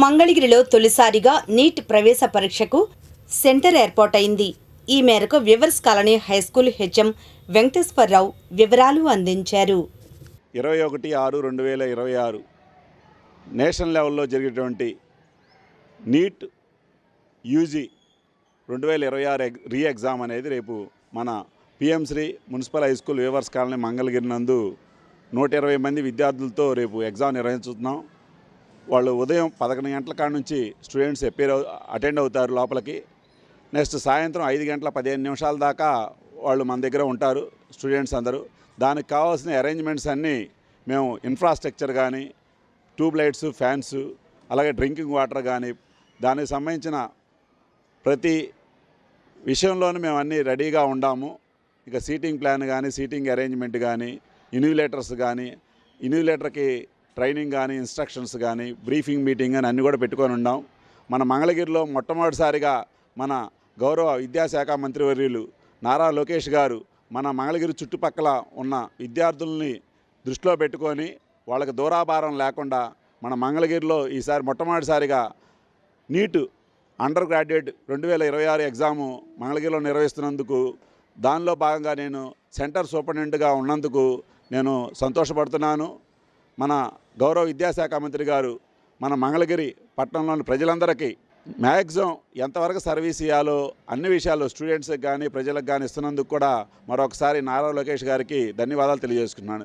మంగళగిరిలో తొలిసారిగా నీట్ ప్రవేశ పరీక్షకు సెంటర్ ఏర్పాటైంది. ఈ మేరకు viewers colony high school HM Venkateswararao వివరాలు అందించారు. 21/6/2026 నేషనల్ లెవెల్లో జరిగేటువంటి నీట్ యూజీ 2026 రీ ఎగ్జామ్ అనేది రేపు మన PM Shri municipal high school weavers colony Mangalagiri నందు 120 మంది విద్యార్థులతో రేపు ఎగ్జామ్ నిర్వహించుతున్నాం. వాళ్ళు ఉదయం 11 గంటల కాడ నుంచి స్టూడెంట్స్ అటెండ్ అవుతారు లోపలికి. నెక్స్ట్ సాయంత్రం 5 గంటల 15 నిమిషాల దాకా వాళ్ళు మన దగ్గర ఉంటారు స్టూడెంట్స్ అందరూ. దానికి కావాల్సిన అరేంజ్మెంట్స్ అన్నీ మేము ఇన్ఫ్రాస్ట్రక్చర్ కానీ, ట్యూబ్ లైట్స్, ఫ్యాన్స్, అలాగే డ్రింకింగ్ వాటర్ కానీ దానికి సంబంధించిన ప్రతి విషయంలోనూ మేము అన్నీ రెడీగా ఉండాము. ఇక సీటింగ్ ప్లాన్ కానీ, సీటింగ్ అరేంజ్మెంట్ కానీ, ఇన్విజిలేటర్స్ కానీ, ఇన్విజిలేటర్కి ట్రైనింగ్ కానీ, ఇన్స్ట్రక్షన్స్ కానీ, బ్రీఫింగ్ మీటింగ్ కానీ అన్నీ కూడా పెట్టుకొని ఉన్నాం. మన మంగళగిరిలో మొట్టమొదటిసారిగా మన గౌరవ విద్యాశాఖ మంత్రివర్యులు నారా లోకేష్ గారు మన మంగళగిరి చుట్టుపక్కల ఉన్న విద్యార్థుల్ని దృష్టిలో పెట్టుకొని వాళ్ళకి దూరాభారం లేకుండా మన మంగళగిరిలో ఈసారి మొట్టమొదటిసారిగా నీట్ అండర్ గ్రాడ్యుయేట్ 2026 ఎగ్జాము మంగళగిరిలో నిర్వహిస్తున్నందుకు, దానిలో భాగంగా నేను సెంటర్ సూపరింటెండెంట్గా ఉన్నందుకు నేను సంతోషపడుతున్నాను. మన గౌరవ విద్యాశాఖ మంత్రి గారు మన మంగళగిరి పట్టణంలోని ప్రజలందరికీ మ్యాక్సిమం ఎంతవరకు సర్వీస్ ఇవ్వాలో అన్ని విషయాల్లో స్టూడెంట్స్కి కానీ ప్రజలకు కానీ ఇస్తున్నందుకు కూడా మరొకసారి నారా లోకేష్ గారికి ధన్యవాదాలు తెలియజేసుకున్నాను.